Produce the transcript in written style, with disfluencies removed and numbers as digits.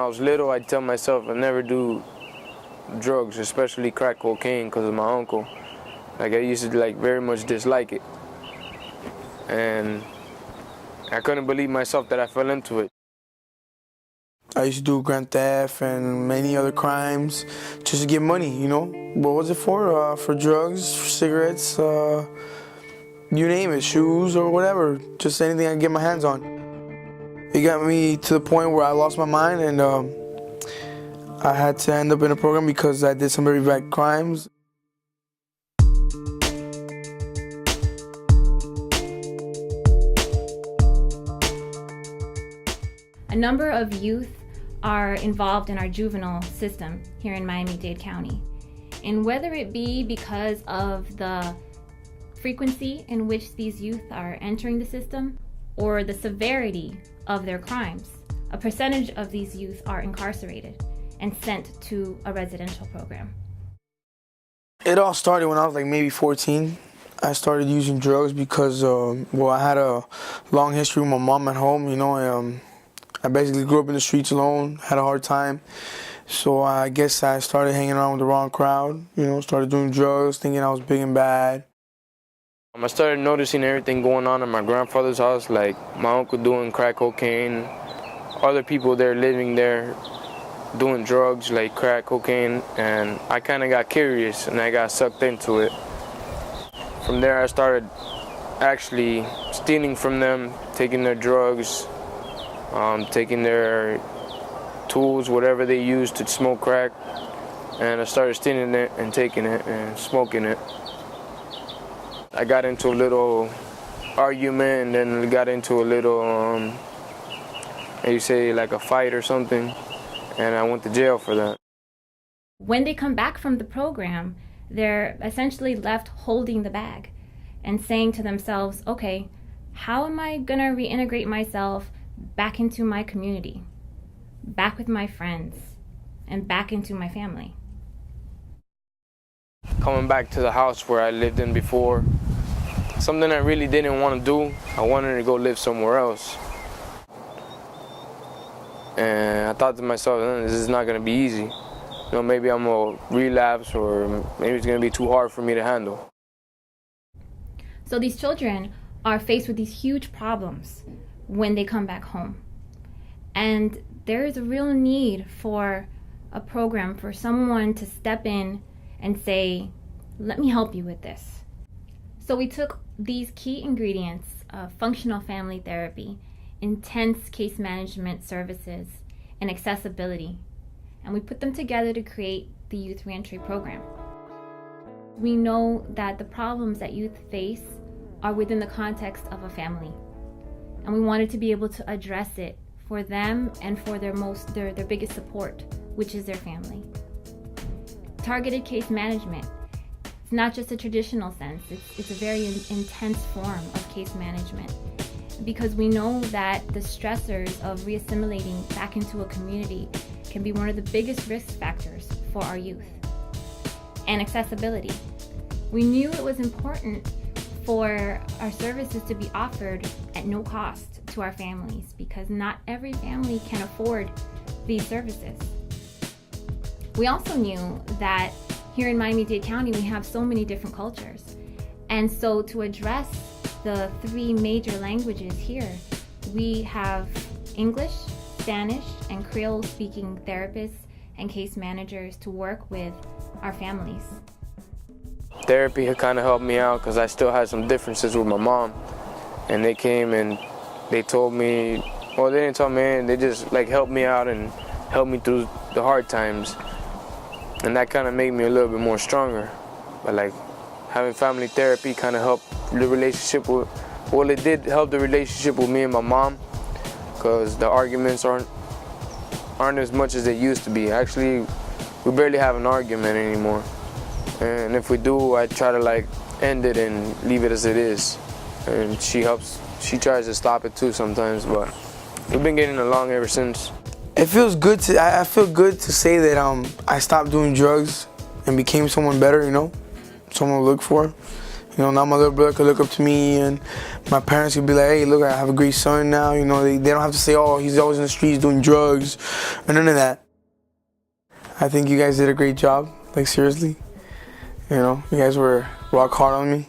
was little, I'd tell myself I'd never do drugs, especially crack cocaine, because of my uncle. Like, I used to very much dislike it. And I couldn't believe myself that I fell into it. I used to do grand theft and many other crimes just to get money, you know? What was it for? For drugs, for cigarettes, you name it, shoes or whatever. Just anything I could get my hands on. It got me to the point where I lost my mind, and I had to end up in a program because I did some very bad crimes. A number of youth are involved in our juvenile system here in Miami-Dade County. And whether it be because of the frequency in which these youth are entering the system or the severity of their crimes, a percentage of these youth are incarcerated and sent to a residential program. It all started when I was maybe 14. I started using drugs because, I had a long history with my mom at home, you know. I basically grew up in the streets alone, had a hard time. So I guess I started hanging around with the wrong crowd, you know, started doing drugs, thinking I was big and bad. I started noticing everything going on in my grandfather's house, like my uncle doing crack cocaine, other people there living there doing drugs like crack cocaine, and I kind of got curious and I got sucked into it. From there I started actually stealing from them, taking their drugs, taking their tools, whatever they used to smoke crack, and I started stealing it and taking it and smoking it. I got into a little argument, and then we got into a little, you say like a fight or something, and I went to jail for that. When they come back from the program, they're essentially left holding the bag and saying to themselves, okay, how am I gonna reintegrate myself back into my community, back with my friends, and back into my family? Coming back to the house where I lived in before, something I really didn't want to do, I wanted to go live somewhere else. And I thought to myself, this is not going to be easy. You know, maybe I'm going to relapse, or maybe it's going to be too hard for me to handle. So these children are faced with these huge problems when they come back home. And there is a real need for a program, for someone to step in and say, let me help you with this. So we took these key ingredients of functional family therapy, intense case management services, and accessibility, and we put them together to create the Youth Reentry Program. We know that the problems that youth face are within the context of a family, and we wanted to be able to address it for them and for their biggest support, which is their family. Targeted case management. It's not just a traditional sense, it's a very intense form of case management, because we know that the stressors of reassimilating back into a community can be one of the biggest risk factors for our youth. And accessibility. We knew it was important for our services to be offered at no cost to our families, because not every family can afford these services. We also knew that here in Miami-Dade County, we have so many different cultures. And so to address the three major languages here, we have English, Spanish, and Creole-speaking therapists and case managers to work with our families. Therapy had kind of helped me out because I still had some differences with my mom. And they came and they told me, well, they didn't tell me, they just helped me out and helped me through the hard times. And that kind of made me a little bit more stronger. But having family therapy kind of helped the relationship it did help the relationship with me and my mom, because the arguments aren't as much as they used to be. Actually, we barely have an argument anymore. And if we do, I try to end it and leave it as it is. And she tries to stop it too sometimes, but we've been getting along ever since. It feels good I feel good to say that I stopped doing drugs and became someone better, you know, someone to look for. You You know, now my little brother could look up to me, and my parents could be like, hey, look, I have a great son now. You know, they don't have to say, oh, he's always in the streets doing drugs, or none of that. I think you guys did a great job, like seriously. You know, you guys were rock hard on me.